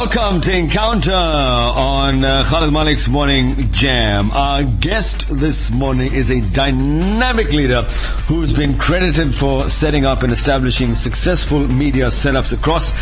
Welcome to Encounter on Khalid Malik's Morning Jam. Our guest this morning is a dynamic leader who's been credited for setting up and establishing successful media setups across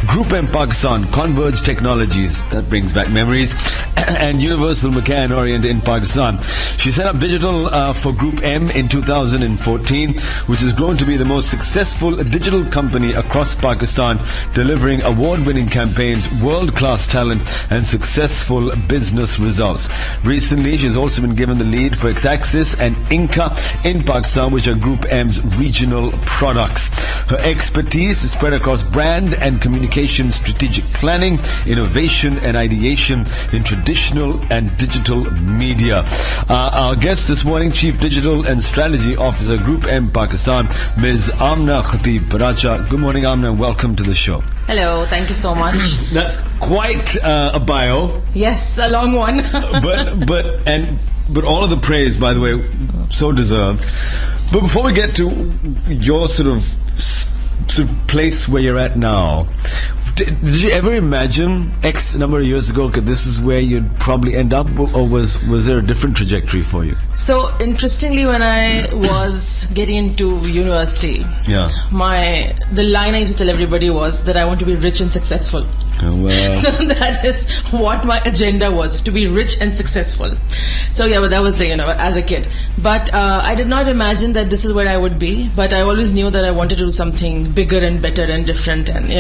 GroupM Pakistan, Converge Technologies, that brings back memories, and Universal McCann Orient in Pakistan. She set up digital for GroupM in 2014, which has grown to be the most successful digital company across Pakistan, delivering award-winning campaigns, world-class talent, and successful business results. Recently, she's also been given the lead for X-Axis and Inca in Pakistan, which are GroupM's regional products. Her expertise is spread across brand and communication, strategic planning, innovation, and ideation in traditional and digital media. Our guest this morning, Chief Digital and Strategy Officer, GroupM Pakistan, Ms. Amna Khatib. Good morning, Amna, and welcome to the show. Hello, thank you so much. That's quite a bio. Yes, a long one. but all of the praise, by the way, so deserved. But before we get to your sort of place where you're at now, did you ever imagine X number of years ago this is where you'd probably end up, or was there a different trajectory for you? So interestingly, when I was getting into university, the line I used to tell everybody was that I want to be rich and successful. Oh, wow. So that is what my agenda was, to be rich and successful. So but that was as a kid. But I did not imagine that this is where I would be. But I always knew that I wanted to do something bigger and better and different, and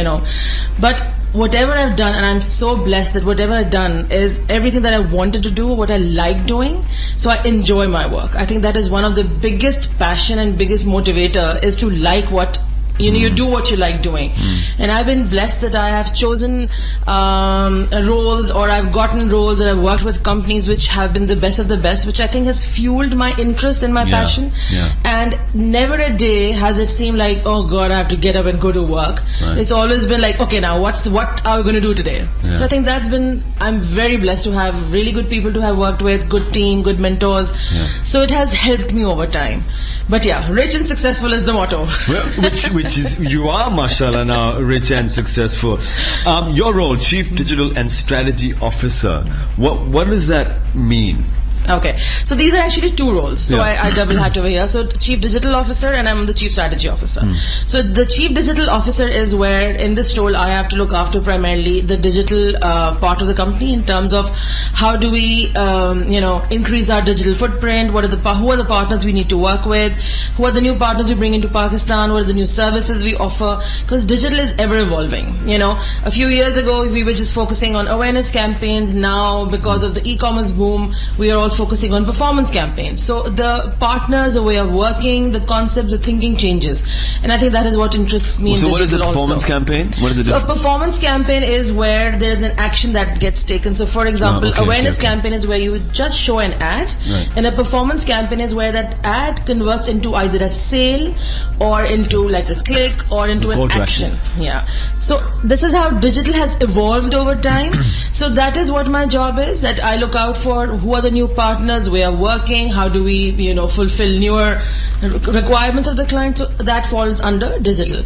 But whatever I've done, and I'm so blessed that whatever I've done is everything that I wanted to do, what I like doing. So I enjoy my work. I think that is one of the biggest passion and biggest motivator, is to like what you do what you like doing. And I've been blessed that I have chosen roles, or I've gotten roles, and I've worked with companies which have been the best of the best, which I think has fueled my interest and my passion. And never a day has it seemed like, oh God, I have to get up and go to work. Right. It's always been like, okay, now what are we going to do today? So I think I'm very blessed to have really good people to have worked with, good team, good mentors. So it has helped me over time. But rich and successful is the motto. Which is, you are, mashallah, now rich and successful. Your role, Chief Digital and Strategy Officer, what does that mean? Okay, so these are actually two roles. So I double hat over here. So Chief Digital Officer, and I'm the Chief Strategy Officer. So the Chief Digital Officer is where, in this role, I have to look after primarily the digital part of the company, in terms of how do we, increase our digital footprint. Who are the partners we need to work with? Who are the new partners we bring into Pakistan? What are the new services we offer? Because digital is ever evolving. A few years ago, we were just focusing on awareness campaigns. Now, because of the e-commerce boom, we are all focusing on performance campaigns. So the partners, the way of working, the concepts, the thinking changes. And I think that is what interests me in digital. So what is a performance campaign? What is it? So a performance campaign is where there is an action that gets taken. So for example, awareness campaign is where you would just show an ad. Right. And a performance campaign is where that ad converts into either a sale, or into like a click, or into an action. So this is how digital has evolved over time. So that is what my job is, that I look out for who are the new partners, we are working, how do we fulfill newer requirements of the client. So that falls under digital.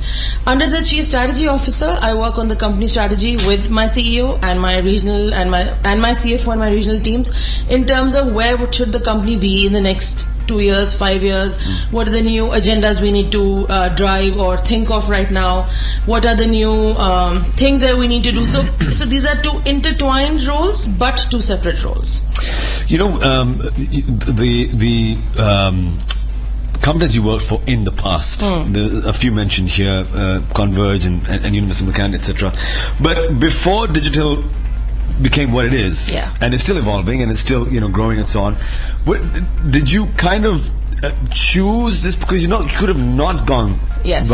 Under the Chief Strategy Officer, I work on the company strategy with my CEO and my regional and my CFO and my regional teams, in terms of where should the company be in the next 2 years, 5 years, what are the new agendas we need to drive or think of right now, what are the new things that we need to do. So these are two intertwined roles, but two separate roles. The companies you worked for in the past, a few mentioned here, Converge and Universal McCann, etc. But before digital became what it is, and it's still evolving, and it's still growing and so on, did you kind of choose this because you could have not gone this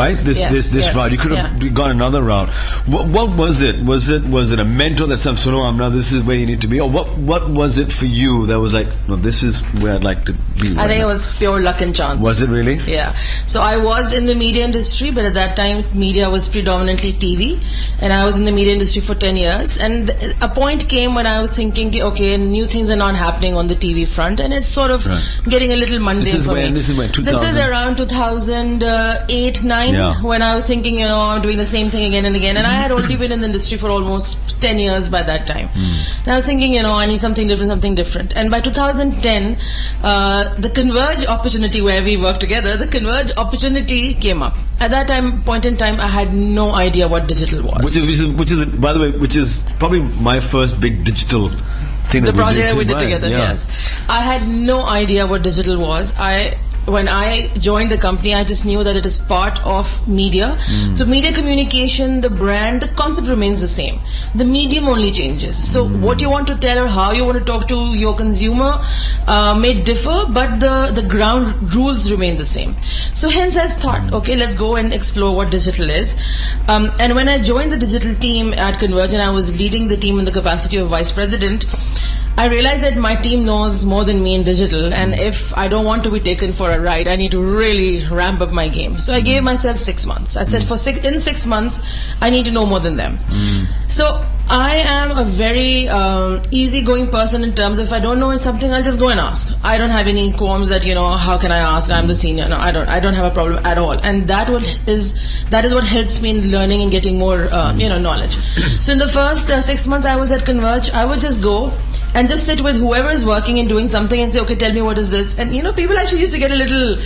route? You could have gone another route. What was it? Was it a mentor that said, "No, Amna, this is where you need to be," or what was it for you that was like, "No, this is where I'd like to be"? I think it was pure luck and chance. Was it really? Yeah. So I was in the media industry, but at that time, media was predominantly TV, and I was in the media industry for 10 years. And a point came when I was thinking, okay, new things are not happening on the TV front, and it's sort of getting a little mundane for me. This is when? 2000? This is around 2008, 9, when I was thinking, I'm doing the same thing again and again. And I had already been in the industry for almost 10 years by that time. And I was thinking, I need something different. And by 2010, the Converge opportunity where we worked together, the Converge opportunity came up. At that point in time, I had no idea what digital was. Which is, by the way, which is probably my first big digital thing. The project that we did together, yes. I had no idea what digital was. When I joined the company, I just knew that it is part of media. So media communication, the brand, the concept remains the same. The medium only changes. So what you want to tell or how you want to talk to your consumer may differ, but the ground rules remain the same. So hence I thought, okay, let's go and explore what digital is. And when I joined the digital team at Converge and I was leading the team in the capacity of vice president, I realized that my team knows more than me in digital, and if I don't want to be taken for a ride, I need to really ramp up my game. So I gave myself 6 months. I said in 6 months, I need to know more than them. So I am a very easygoing person in terms of if I don't know something, I'll just go and ask. I don't have any qualms that, how can I ask? I'm the senior. No, I don't have a problem at all. And that is what helps me in learning and getting more, knowledge. So in the first 6 months I was at Converge, I would just go and just sit with whoever is working and doing something and say, okay, tell me what is this? And people actually used to get a little,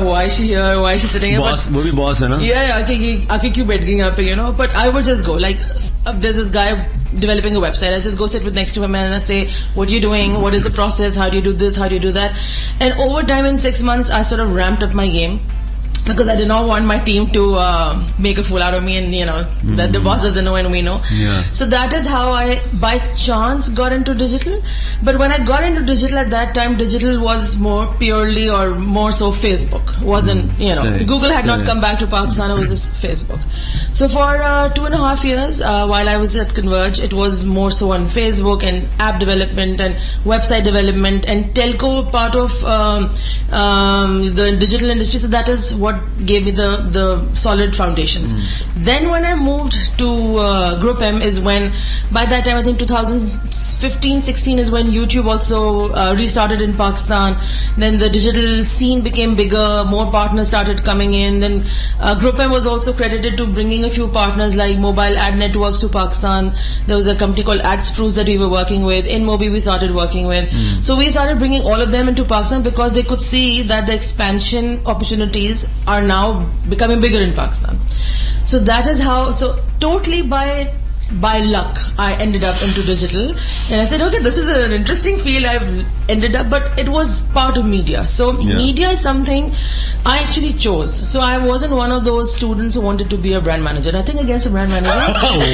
why is she here? Why is she sitting here? Boss, will be boss, Yeah, I keep bedding up, But I would just go. Like, there's this guy developing a website. I just go sit with next to him and I say, what are you doing? What is the process? How do you do this? How do you do that? And over time, in 6 months, I sort of ramped up my game. Because I did not want my team to make a fool out of me and, that the boss doesn't know and we know. Yeah. So that is how I, by chance, got into digital. But when I got into digital at that time, digital was more purely or more so Facebook. Wasn't, Google had not come back to Pakistan, it was just Facebook. So for 2.5 years, while I was at Converge, it was more so on Facebook and app development and website development and telco part of the digital industry. So that is what gave me the solid foundations. Then when I moved to GroupM is when, by that time I think 2015-16 is when YouTube also restarted in Pakistan. Then the digital scene became bigger, more partners started coming in. Then GroupM was also credited to bringing a few partners like mobile ad networks to Pakistan. There was a company called AdSpruce that we were working with. In Mobi we started working with. So we started bringing all of them into Pakistan because they could see that the expansion opportunities are now becoming bigger in Pakistan. So that is how, totally by luck, I ended up into digital. And I said, okay, this is an interesting field I've ended up, but it was part of media. So media is something I actually chose. So I wasn't one of those students who wanted to be a brand manager. Nothing against a brand manager.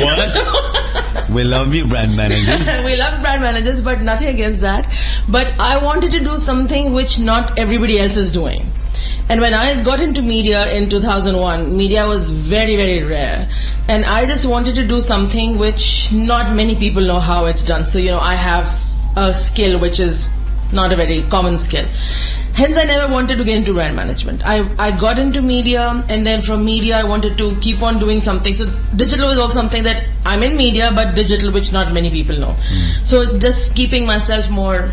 What? We love you, brand managers. We love brand managers, but nothing against that. But I wanted to do something which not everybody else is doing. And when I got into media in 2001, media was very, very rare. And I just wanted to do something which not many people know how it's done. So, I have a skill which is not a very common skill. Hence, I never wanted to get into brand management. I got into media, and then from media, I wanted to keep on doing something. So digital was also something that I'm in media, but digital, which not many people know. So just keeping myself more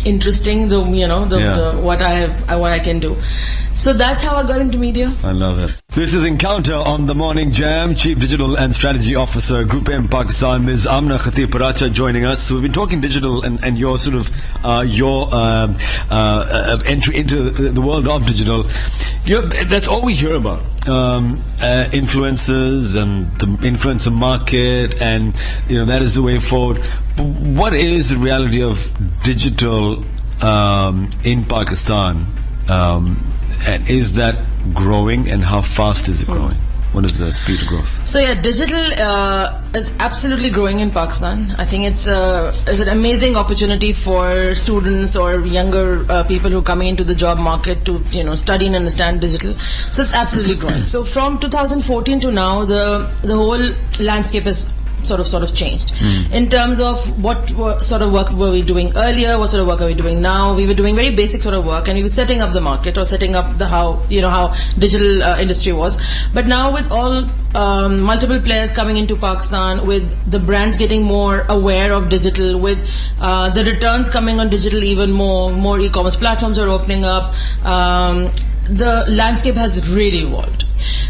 interesting, what I can do. So that's how I got into media. I love it. This is Encounter on the Morning Jam. Chief Digital and Strategy Officer, GroupM Pakistan, Ms. Amna Khatib Paracha joining us. So we've been talking digital and your sort of entry into the world of digital. That's all we hear about. Influencers and the influencer market, and that is the way forward. But what is the reality of digital in Pakistan? And is that growing, and how fast is it growing? What is the speed of growth? So digital is absolutely growing in Pakistan. I think it's an amazing opportunity for students or younger people who are coming into the job market to study and understand digital. So it's absolutely growing. So from 2014 to now, the whole landscape is sort of changed in terms of what sort of work were we doing earlier, what sort of work are we doing now. We were doing very basic sort of work, and we were setting up the market or setting up the how digital industry was. But now with all multiple players coming into Pakistan, with the brands getting more aware of digital, with the returns coming on digital even more e-commerce platforms are opening up. the landscape has really evolved.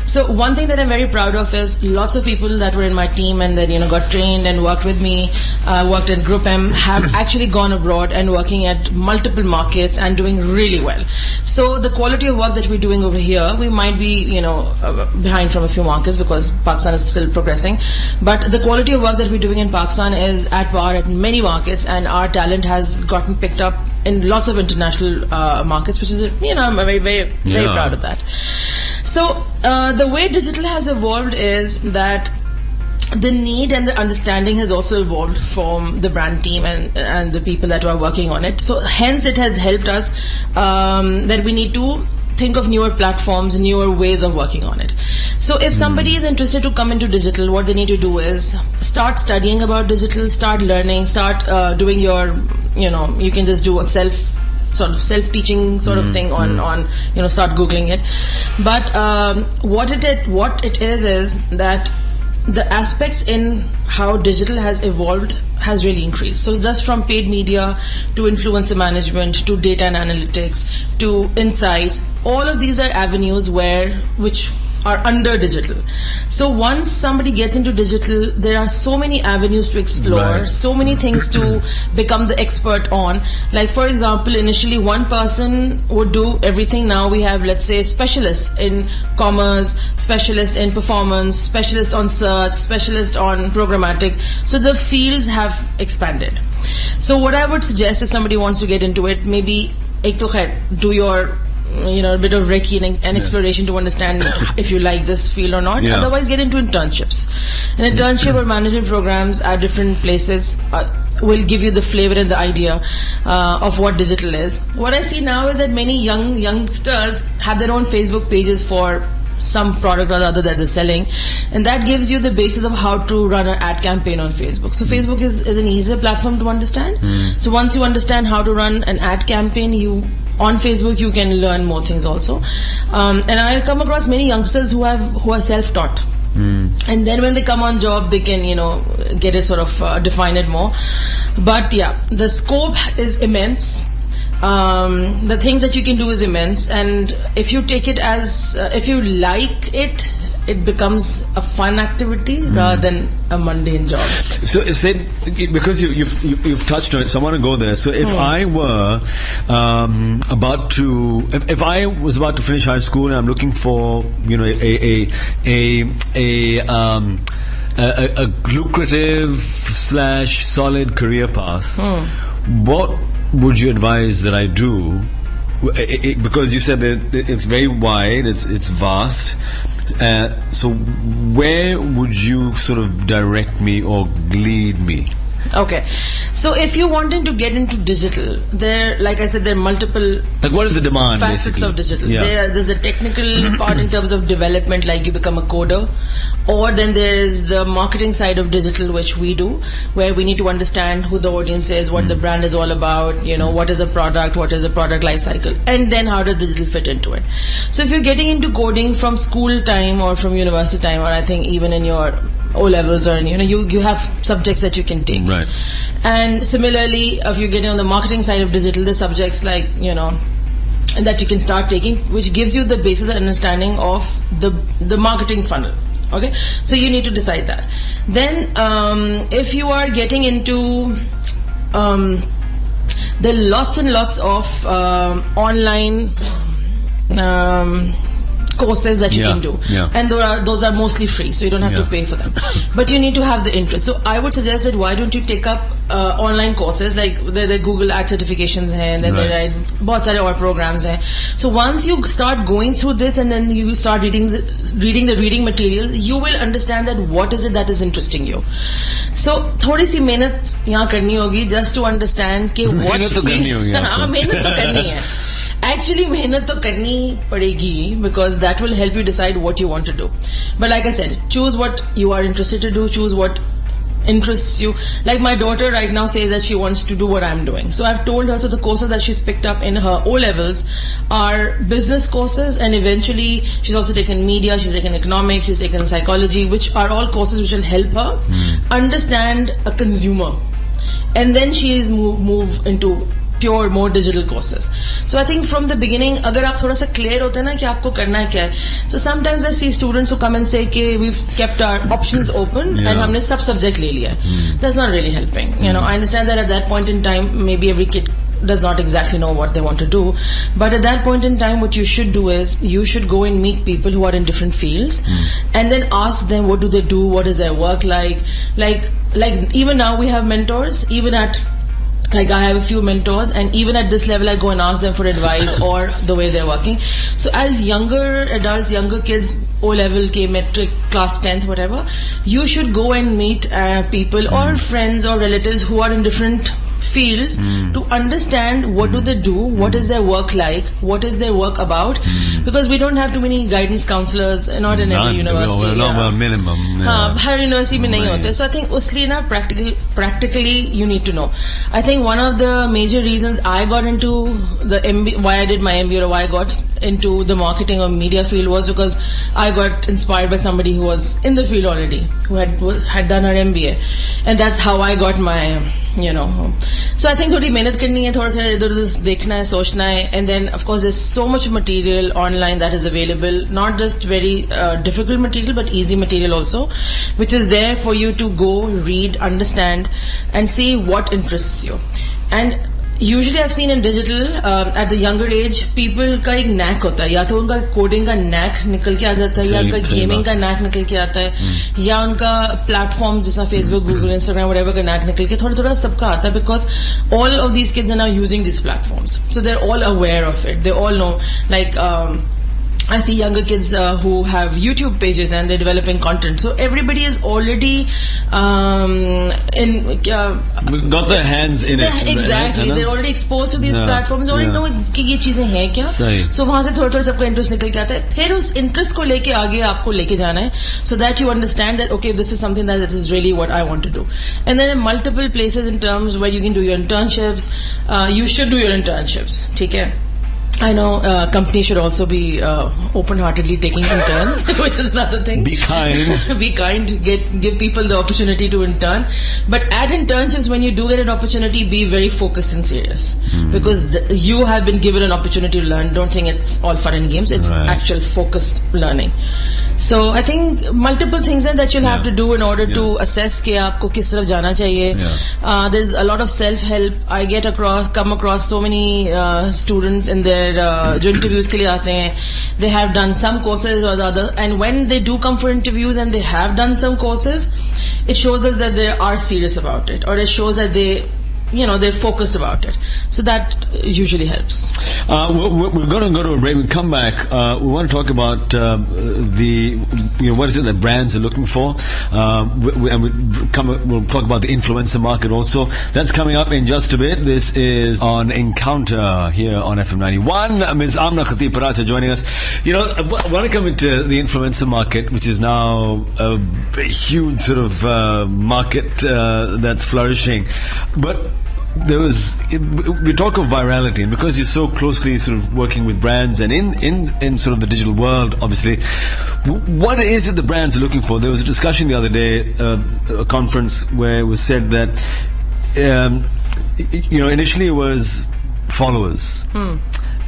So one thing that I'm very proud of is lots of people that were in my team and then got trained and worked with me, worked in GroupM, have actually gone abroad and working at multiple markets and doing really well. So the quality of work that we're doing over here, we might be behind from a few markets because Pakistan is still progressing, but the quality of work that we're doing in Pakistan is at par at many markets, and our talent has gotten picked up in lots of international markets, which is I'm very very proud of that. So the way digital has evolved is that the need and the understanding has also evolved from the brand team and the people that are working on it. So hence it has helped us that we need to think of newer platforms, newer ways of working on it. So if somebody is interested to come into digital, what they need to do is start studying about digital, start learning, start doing your, you can just do a self-teaching sort of thing on start Googling it. But what it is that the aspects in how digital has evolved has really increased. So just from paid media to influencer management to data and analytics to insights, all of these are avenues which are under digital. So once somebody gets into digital, there are so many avenues to explore, so many things to become the expert on. Like for example, initially one person would do everything. Now we have, let's say, specialists in commerce, specialists in performance, specialists on search, specialists on programmatic. So the fields have expanded. So what I would suggest if somebody wants to get into it, maybe do your a bit of recce and exploration to understand if you like this field or not. Otherwise, get into internships. An internship or management programs at different places will give you the flavor and the idea of what digital is. What I see now is that many youngsters have their own Facebook pages for some product or the other that they're selling, and that gives you the basis of how to run an ad campaign on Facebook. So Facebook is an easier platform to understand. So once you understand how to run an ad campaign, on Facebook you can learn more things also. And I come across many youngsters who are self-taught. And then when they come on job, they can get it sort of define it more. But the scope is immense. The things that you can do is immense, and if you take it as if you like it, it becomes a fun activity rather than a mundane job. So because you've touched on it, so I want to go there. So if I were if I was about to finish high school and I'm looking for a lucrative / solid career path, what would you advise that I do? Because you said that it's very wide, it's vast. So where would you sort of direct me or lead me? Okay, so if you're wanting to get into digital, like I said, there are multiple what is the demand facets basically of digital. There's a technical part in terms of development, like you become a coder, or then there's the marketing side of digital, which we do, where we need to understand who the audience is, what the brand is all about, what is a product, what is a product life cycle, and then how does digital fit into it. So if you're getting into coding from school time or from university time, or I think even in your O-levels, or you have subjects that you can take. Right. And similarly, if you're getting on the marketing side of digital, there's subjects like that you can start taking, which gives you the basis of understanding of the marketing funnel. Okay, so you need to decide that. Then if you are getting into there are lots and lots of online courses that you can do, and those are mostly free, so you don't have to pay for them, but you need to have the interest. So I would suggest that why don't you take up online courses, like the Google ad certifications hai, and then there are bahut sare aur programs hai. So once you start going through this and then you start reading the reading materials, you will understand that what is it that is interesting you. So थोड़ी सी मेहनत यहाँ करनी होगी just to understand कि what मेहनत तो करनी होगी, हाँ मेहनत तो करनी है. Actually, मेहनत तो करनी पड़ेगी, because that will help you decide what you want to do. But like I said, choose what you are interested to do, choose what interests you. Like my daughter right now says that she wants to do what I'm doing. So I've told her, so the courses that she's picked up in her O-levels are business courses, and eventually she's also taken media, she's taken economics, she's taken psychology, which are all courses which will help her understand a consumer. And then she is move into pure, more digital courses. So I think from the beginning, अगर आप थोड़ा सा clear होते हैं ना कि आपको करना है क्या है. So sometimes I see students who come and say कि we've kept our options open and हमने सब subject ले लिया. That's not really helping. You know, I understand that at that point in time, maybe every kid does not exactly know what they want to do, but at that point in time what you should do is you should go and meet people who are in different fields and then ask them what do they do, what is their work like even now we have mentors, even at like I have a few mentors and even at this level I go and ask them for advice or the way they're working. So as younger adults, younger kids, O level, K metric, class 10th, whatever, you should go and meet people or friends or relatives who are in different fields to understand what do they do, what is their work like, what is their work about, because we don't have too many guidance counselors, not in every university. Minimum. Her university में नहीं होते. So I think उसलिए ना practically you need to know. I think one of the major reasons I got into the MBA, why I did my MBA or why I got into the marketing or media field was because I got inspired by somebody who was in the field already, who had done her MBA, and that's how I got my, you know. So I think थोड़ी मेहनत करनी है, थोड़ा सा इधर उधर देखना है, सोचना है, and then of course there's so much material online that is available, not just very difficult material but easy material also, which is there for you to go read, understand and see what interests you. And usually I've seen in digital at the younger age people का एक knack होता है, या तो उनका coding का knack निकल के आ जाता है, या उनका गेमिंग का knack निकल के आता है, या उनका प्लेटफॉर्म जैसा फेसबुक, गूगल, इंस्टाग्राम, whatever का knack निकल के थोड़ा थोड़ा सबका आता है, because all of these kids are now using these platforms, so they're all aware of it, they all know, like I see younger kids who have YouTube pages and they're developing content. So everybody is already got their hands in it. Exactly, they're already exposed to these platforms. Already know कि ये चीजें हैं क्या. So वहाँ से थोड़ा-थोड़ा सबका interest निकल के आता है. फिर उस interest को लेके आगे आपको लेके जाना है, so that you understand that okay, this is something that is really what I want to do. And then there are multiple places in terms where you can do your internships. You should do your internships. ठीक है. I know companies should also be open-heartedly taking interns, which is another thing. Be kind. Be kind. Give people the opportunity to intern. But at internships, when you do get an opportunity, be very focused and serious, because you have been given an opportunity to learn. Don't think it's all fun and games. It's actual focused learning. So I think multiple things that you'll have to do in order to assess कि आपको किस तरफ जाना चाहिए. There's a lot of self-help. I come across so many students in their जो interviews के लिए आते हैं. They have done some courses or the other, and when they do come for interviews and they have done some courses, it shows us that they are serious about it, or it shows that they're focused about it. So that usually helps. We're going to go to a break. We'll come back. We want to talk about what is it that brands are looking for, and we'll talk about the influencer market also. That's coming up in just a bit. This is on Encounter here on FM 91. Ms. Amna, Khatib, Parata joining us. I want to come into the influencer market, which is now a huge sort of market that's flourishing, but we talk of virality, and because you're so closely sort of working with brands and in sort of the digital world, obviously, what is it the brands are looking for? There was a discussion the other day, a conference where it was said that initially it was followers,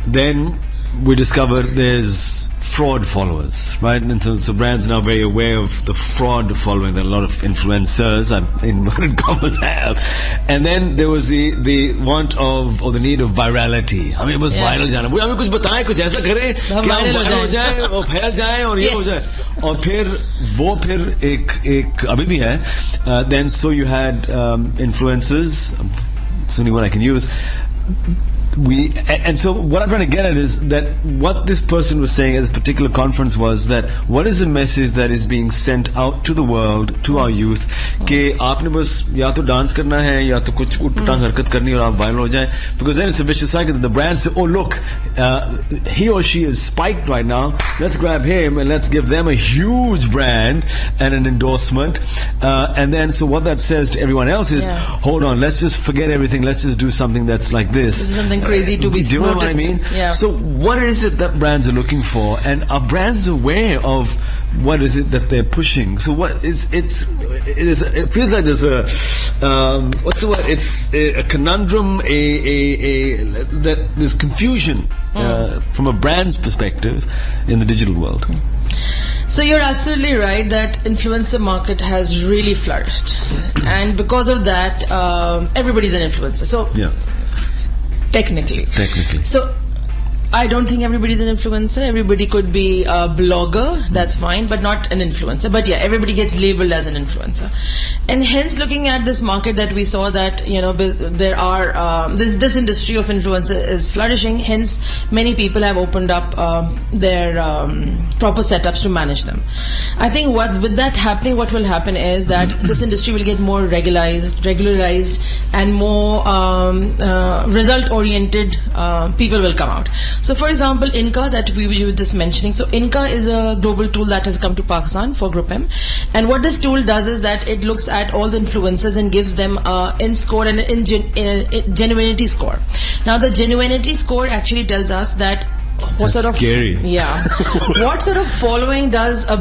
then we discovered there's fraud followers, right? And so brands are now very aware of the fraud following that a lot of influencers, in inverted commas, have. And then there was the want of, or the need of virality. हमें बस viral जाना. हमें कुछ बताएं, कुछ ऐसा करें कि हम viral हो जाएं और फैल जाएं और ये हो जाए. और फिर एक अभी भी है. Then so you had influencers. It's only what I can use. And so what I'm trying to get at is that what this person was saying at this particular conference was that what is the message that is being sent out to the world, to our youth, कि आपने बस या तो dance करना है या तो कुछ उटपटांग हरकत करनी और आप viral हो जाएं, because then it's a vicious cycle that the brand say, oh look, he or she is spiked right now, let's grab him and let's give them a huge brand and an endorsement, and then so what that says to everyone else is, hold on, let's just forget everything, let's just do something that's like this. Something crazy to be noticed. Do you know what I mean? Yeah. So what is it that brands are looking for, and are brands aware of what is it that they're pushing? So what is it feels like there's a what's the word? It's a conundrum, that there's confusion from a brand's perspective in the digital world. So you're absolutely right that influencer market has really flourished, and because of that, everybody's an influencer. So Yeah. technically. So I don't think everybody's an influencer. Everybody could be a blogger, that's fine, but not an influencer. But yeah, everybody gets labeled as an influencer. And hence, looking at this market that we saw that, there are, this industry of influencer is flourishing. Hence, many people have opened up their proper setups to manage them. I think with that happening, what will happen is that this industry will get more regularized and more result-oriented people will come out. So for example, Inca that we were just mentioning. So Inca is a global tool that has come to Pakistan for GroupM. And what this tool does is that it looks at all the influencers and gives them in score and an genuinity score. Now the genuinity score actually tells us that what sort of scary. Yeah. What sort of following does a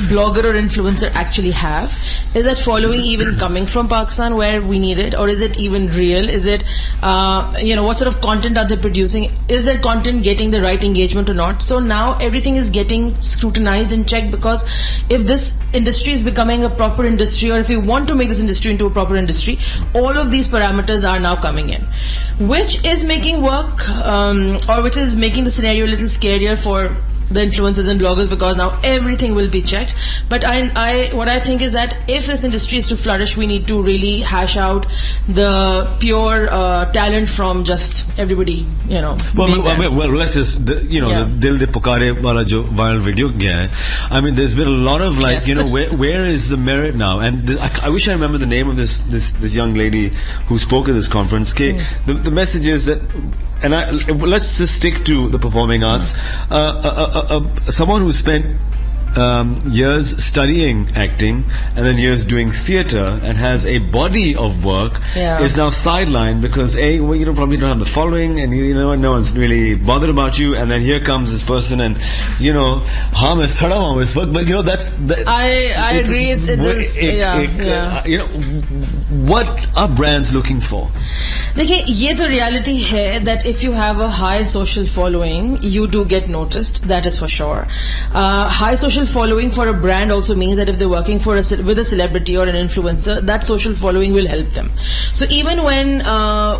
blogger or influencer actually have? Is that following even coming from Pakistan where we need it, or is it even real? Is it what sort of content are they producing? Is their content getting the right engagement or not? So now everything is getting scrutinized and checked, because if this industry is becoming a proper industry, or if we want to make this industry into a proper industry, all of these parameters are now coming in, which is making work or which is making the scenario a little scarier for the influencers and bloggers, because now everything will be checked. But what I think is that if this industry is to flourish, we need to really hash out the pure talent from just everybody, Well, let's just, the Dil De Pukare wala jo viral video gaya hai. I mean, there's been a lot of where is the merit now? And I wish I remember the name of this young lady who spoke at this conference. The message is that, and let's just stick to the performing arts. Someone who spent years studying acting and then years doing theatre and has a body of work is now sidelined because probably don't have the following, and no one's really bothered about you, and then here comes this person and harm is work, but that's I agree. What are brands looking for? देखिए, ये तो reality है that if you have a high social following, you do get noticed. That is for sure. High social following for a brand also means that if they're working with a celebrity or an influencer, that social following will help them. So even when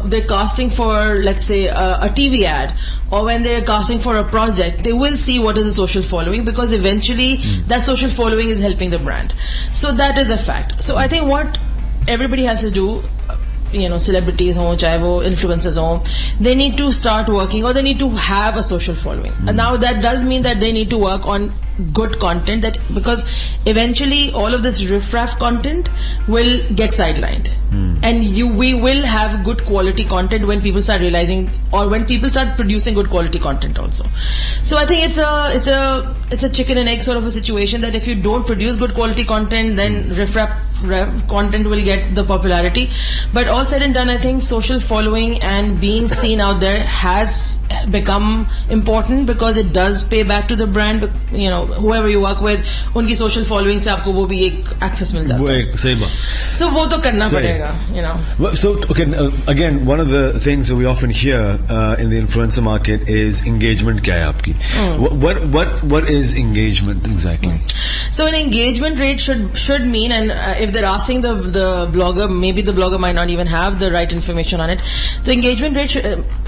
they're casting for, let's say, a TV ad, or when they're casting for a project, they will see what is the social following, because eventually that social following is helping the brand. So that is a fact. So I think what everybody has to do, celebrities ho, chahe wo influencers ho, they need to start working, or they need to have a social following. And now that does mean that they need to work on good content, because eventually all of this riff-raff content will get sidelined. And we will have good quality content when people start realizing, or when people start producing good quality content also. So I think it's a chicken and egg sort of a situation, that if you don't produce good quality content, then riff-raff content will get the popularity. But all said and done, I think social following and being seen out there has become important, because it does pay back to the brand. Whoever you work with, unki social following se aapko wo bhi ek access mil jata hai. Same. So wo to karna padega, So okay, again, one of the things that we often hear in the influencer market is engagement kya hai aapki? What is engagement exactly? So an engagement rate should mean, and if they're asking the blogger, maybe the blogger might not even have the right information on it. The engagement rate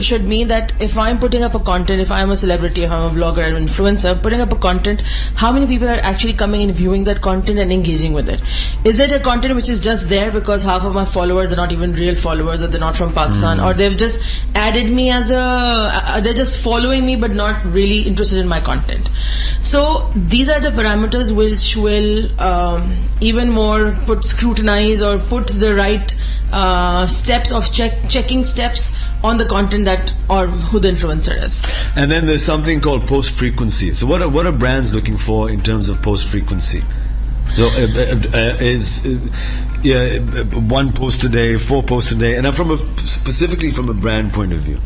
should mean that if I'm putting up a content, if I'm a celebrity, if I'm a blogger and influencer, putting up a content, how many people are actually coming and viewing that content and engaging with it? Is it a content which is just there because half of my followers are not even real followers, or they're not from Pakistan, or they've just added me as they're just following me but not really interested in my content? So these are the parameters which will even more scrutinize or put the right steps of checking steps on the content that, or who the influencer is. And then there's something called post frequency. So what are brands looking for in terms of post frequency? So one post a day, 4 posts a day, and specifically from a brand point of view.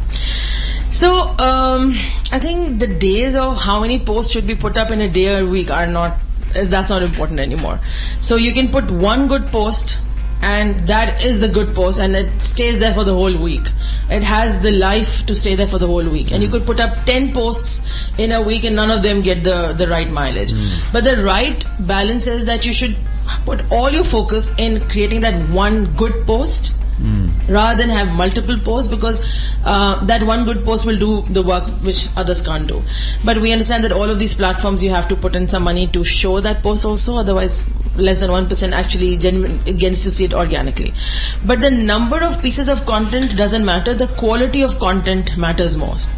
So I think the days of how many posts should be put up in a day or a week are not that's not important anymore. So you can put one good post, and that is the good post, and it stays there for the whole week. It has the life to stay there for the whole week. And you could put up 10 posts in a week and none of them get the right mileage. But the right balance is that you should put all your focus in creating that one good post, rather than have multiple posts, because that one good post will do the work which others can't do. But we understand that all of these platforms, you have to put in some money to show that post also, otherwise less than 1% actually gets to see it organically. But the number of pieces of content doesn't matter, the quality of content matters most.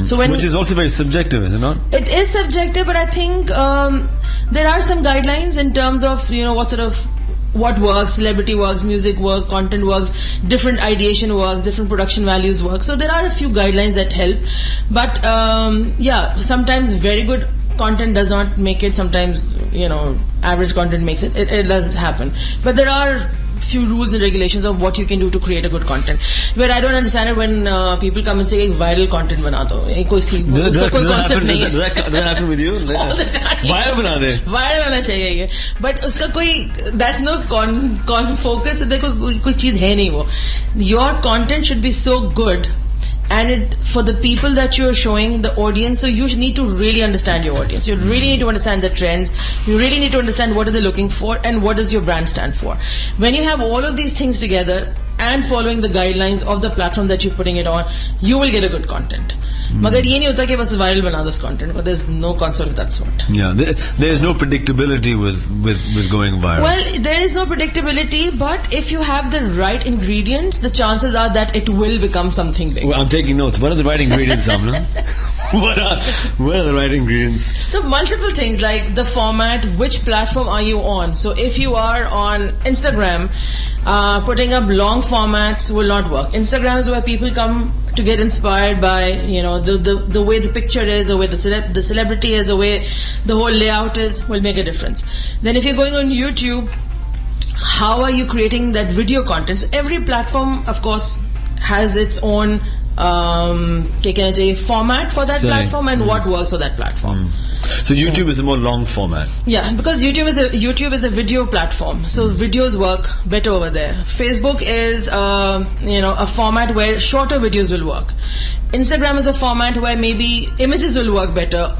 So Which is also very subjective, is it not? It is subjective, but I think there are some guidelines in terms of, what works, celebrity works, music works, content works, different ideation works, different production values work. So there are a few guidelines that help. But sometimes very good content does not make it. Sometimes, average content makes it. It does happen. But there are few rules and regulations of what you can do to create a good content. Where I don't understand it when people come and say viral content bana do. Does that happen with you? All the time. Viral bana de. Viral होना चाहिए ये. But uska that's no focus. देखो कोई चीज है नहीं वो. Your content should be so good, and for the people that you're showing, the audience, so you need to really understand your audience. You really need to understand the trends. You really need to understand what are they looking for and what does your brand stand for. When you have all of these things together and following the guidelines of the platform that you're putting it on, you will get a good content. मगर ये नहीं होता कि बस viral बना दो this content, but there's no concept of that sort. Yeah, there's no predictability with going viral. Well, there is no predictability, but if you have the right ingredients, the chances are that it will become something big. Well, I'm taking notes. What are the right ingredients, Amna? What are the right ingredients? So multiple things, like the format, which platform are you on? So if you are on Instagram, putting up long formats will not work. Instagram is where people come to get inspired by, the way the picture is, the way the celebrity is, the way the whole layout is, will make a difference. Then if you're going on YouTube, how are you creating that video content? So every platform, of course, has its own format for that platform and what works for that platform. So YouTube is a more long format. Yeah, because YouTube is a video platform, so videos work better over there. Facebook is a format where shorter videos will work. Instagram is a format where maybe images will work better.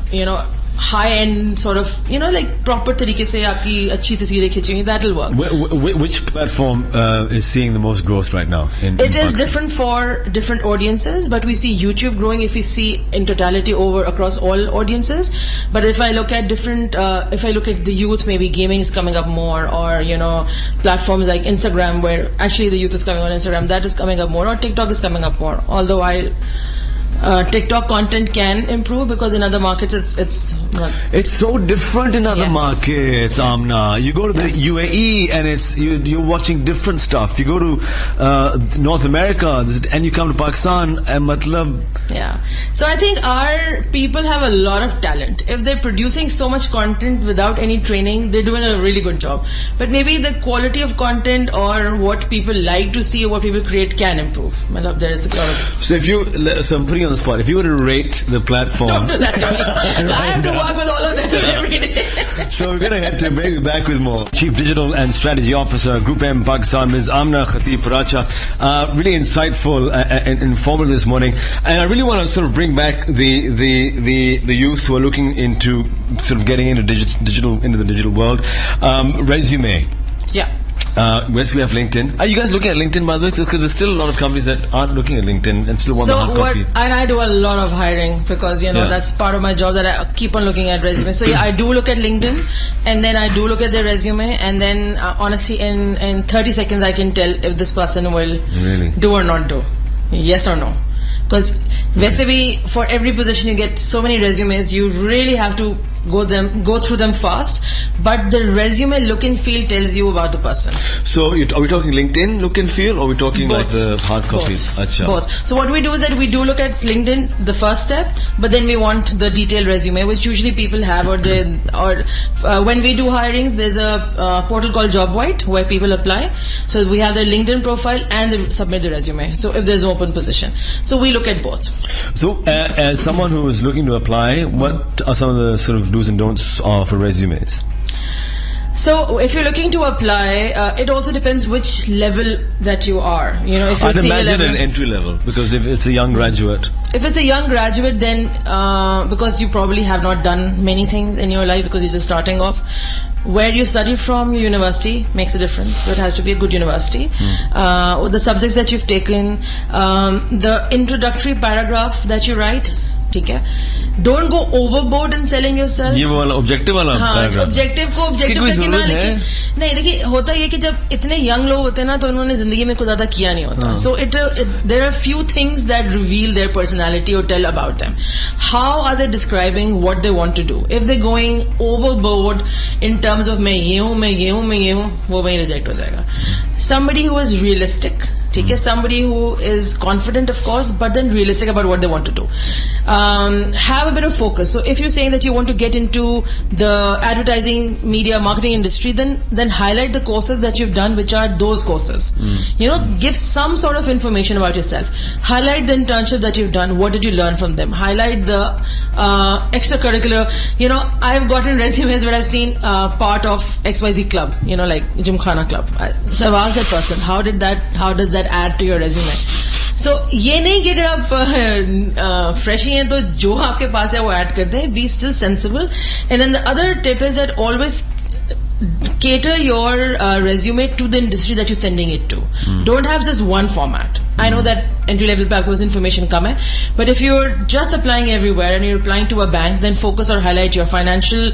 High-end sort of, like proper तरीके से आपकी अच्छी तस्वीरें खींचेंगी, that'll work. Which platform is seeing the most growth right now? It is different for different audiences, but we see YouTube growing if we see in totality over across all audiences. But if I look at if I look at the youth, maybe gaming is coming up more, or platforms like Instagram, where actually the youth is coming on Instagram, that is coming up more, or TikTok is coming up more. Although TikTok content can improve because in other markets it's so different in other markets. Amna, you go to the UAE and you're watching different stuff. You go to North America and you come to Pakistan and so I think our people have a lot of talent. If they're producing so much content without any training, they're doing a really good job. But maybe the quality of content or what people like to see or what people create can improve. There is a lot of. So I'm putting you on the spot. If you were to rate the platform, don't do that to me. I have to work with all of them every day. So we're going to head to break. We're back with more. Chief Digital and Strategy Officer, GroupM Pakistan, Ms. Amna Khatib Paracha. Really insightful and informative this morning. And I really want to sort of bring back the youth who are looking into sort of getting into the digital world. Resume. Yeah. Yes, we have LinkedIn. Are you guys looking at LinkedIn, by the way? Because there's still a lot of companies that aren't looking at LinkedIn and still want the hard copy. And I do a lot of hiring because, that's part of my job, that I keep on looking at resumes. So I do look at LinkedIn, and then I do look at their resume, and then honestly, in 30 seconds, I can tell if this person will do or not do. Yes or no. Because for every position you get so many resumes, you really have to go through them fast, but the resume look and feel tells you about the person. So are we talking LinkedIn look and feel, or are we talking Both. like the hard copies? Both. So what we do is that we do look at LinkedIn, the first step, but then we want the detailed resume, which usually people have, or when we do hirings, there's a portal called JobWhite where people apply. So we have their LinkedIn profile and they submit the resume. So if there's an open position, so we look at both. So as someone who is looking to apply, what are some of the sort of do's and don'ts for resumes? So if you're looking to apply, it also depends which level that you are. You know, if you're I'd senior imagine level, an entry level, because if it's a young graduate. if it's a young graduate, then because you probably have not done many things in your life because you're just starting off. Where you studied from, your university makes a difference. So it has to be a good university. The subjects that you've taken, the introductory paragraph that you write, ठीक है? Don't go overboard in selling yourself. ये वो वाला objective वाला paragraph. Objective को objective करके ना लिखिए. नहीं देखिए, होता ये कि जब इतने यंग लोग होते हैं ना, तो उन्होंने जिंदगी में कुछ ज्यादा किया नहीं होता. So there are few things that reveal their personality or tell about them. How are they describing what they want to do? If they're going overboard in terms of मैं ये हूँ, वो वहीं reject हो जाएगा. Somebody who is realistic. ठीक है, somebody who is confident, of course, but then realistic about what they want to do. Have a bit of focus. So if you're saying that you want to get into the advertising, media, marketing industry, then highlight the courses that you've done, which are those courses. You know, give some sort of information about yourself. Highlight the internship that you've done. What did you learn from them? Highlight the extracurricular. You know, I've gotten resumes where I've seen part of XYZ club. You know, like Gymkhana club. So I've asked that person, how does that add to your resume? So ये नहीं कि अगर आप fresh ही हैं तो जो आपके पास है वो add कर दें. Be still sensible. And then the other tip is that always cater your resume to the industry that you're sending it to. Don't have just one format. I know that entry level पे आपके पास information कम है, but if you're just applying everywhere and you're applying to a bank, then focus or highlight your financial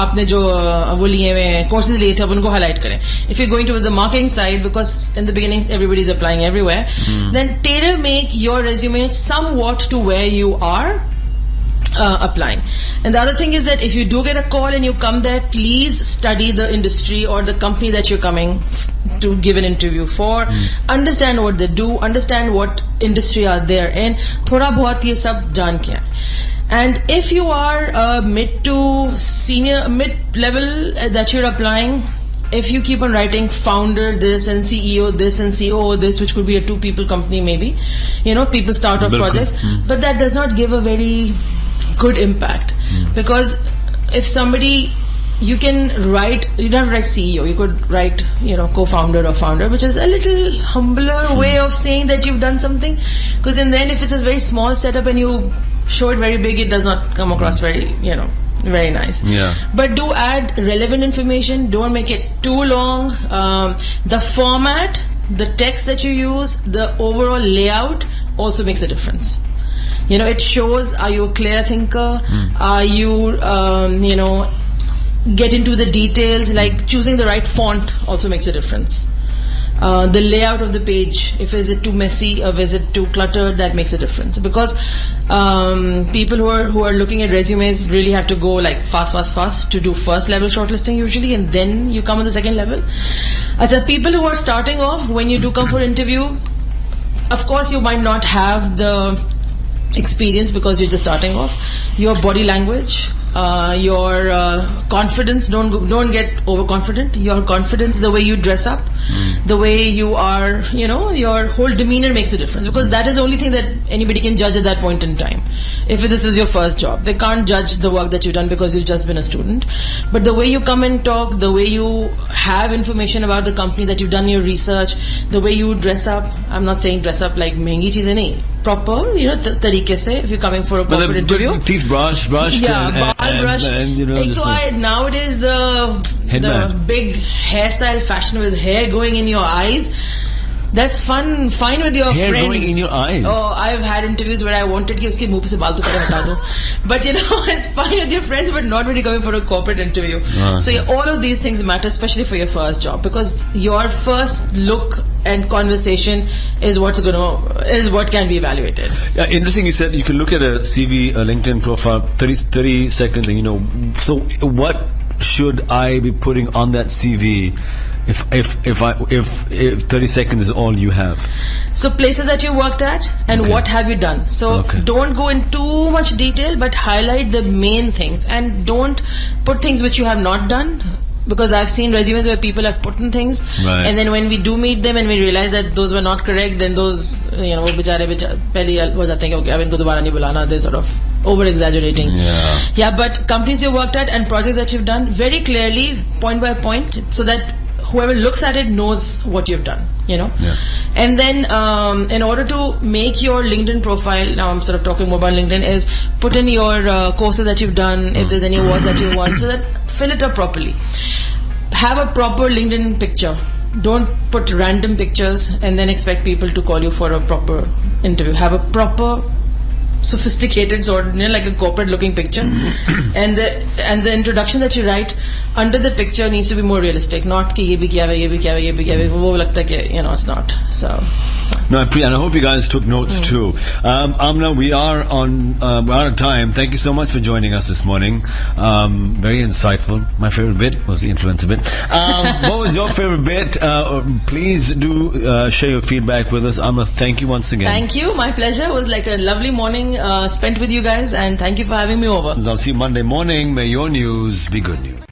आपने जो वो लिए हुए courses लिए थे अब उनको highlight करें. If you're going to the marketing side, because in the beginning everybody's applying everywhere, then tailor make your resume somewhat to where you are applying. And the other thing is that if you do get a call and you come there, please study the industry or the company that you're coming to give an interview for. Understand what they do, understand what industry are they in. Thoda bahut ye sab jaan ke aaye. And if you are a mid level that you're applying, if you keep on writing founder this and CEO this and COO this, which could be a 2-people company maybe, you know, people start off projects, but that does not give a very good impact. Because if somebody, you can write, you don't have to write CEO, you could write, you know, co-founder or founder, which is a little humbler way of saying that you've done something. Because in the end, if it's a very small setup and you show it very big, it does not come across very, you know, very nice. Yeah. But do add relevant information. Don't make it too long. The format, the text that you use, the overall layout also makes a difference. You know, it shows, are you a clear thinker? Are you, you know, get into the details, like choosing the right font also makes a difference. The layout of the page, if is it too messy or is it too cluttered, that makes a difference. Because people who are looking at resumes really have to go like fast to do first level shortlisting usually, and then you come on the second level. People who are starting off, when you do come for interview, of course you might not have the experience because you're just starting off. Your body language, your confidence, don't get overconfident. Your confidence, the way you dress up, the way you are, you know, your whole demeanor makes a difference, because that is the only thing that anybody can judge at that point in time. If this is your first job, they can't judge the work that you've done because you've just been a student. But the way you come and talk, the way you have information about the company, that you've done your research, the way you dress up. I'm not saying dress up like महंगी चीजें नहीं, proper, you know, तरीके से. If you're coming for a corporate interview, teeth brushed, yeah, ball brush. And you know, nowadays the big hairstyle fashion with hair going in your eyes, that's fine with your hair friends. Hair going in your eyes. Oh, I've had interviews where I wanted कि उसके मुंह पे से बाल तो पहले हटा दो. But you know, it's fine with your friends, but not when you're coming for a corporate interview. So yeah, all of these things matter, especially for your first job, because your first look and conversation is what can be evaluated. Yeah, interesting. You said you can look at a CV, a LinkedIn profile, 30 seconds, and you know. So what should I be putting on that CV? If 30 seconds is all you have? So places that you worked at and what have you done. So don't go in too much detail, but highlight the main things, and don't put things which you have not done. Because I've seen resumes where people have put in things, and then when we do meet them and we realize that those were not correct, then those, you know, बेचारे पहले हो जाते हैं कि okay, अब इनको दोबारा नहीं बुलाना. They sort of over exaggerating. Yeah. But companies you worked at and projects that you've done, very clearly, point by point, so that whoever looks at it knows what you've done, Yeah. And then in order to make your LinkedIn profile, now I'm sort of talking more about LinkedIn, is put in your courses that you've done, if there's any awards that you won, so that fill it up properly. Have a proper LinkedIn picture. Don't put random pictures and then expect people to call you for a proper interview. Have a proper, sophisticated sort of, like a corporate looking picture. and the introduction that you write under the picture needs to be more realistic, not ki ye bhi kiya hai, ye bhi kiya hai, ye bhi kiya hai. Wo lagta hai ki, it's not. So No, and I hope you guys took notes too. Amna, we are out of time. Thank you so much for joining us this morning. Very insightful. My favorite bit was the influencer bit. What was your favorite bit? Please do share your feedback with us. Amna, thank you once again. Thank you. My pleasure. It was like a lovely morning spent with you guys, and thank you for having me over. I'll see you Monday morning. May your news be good news.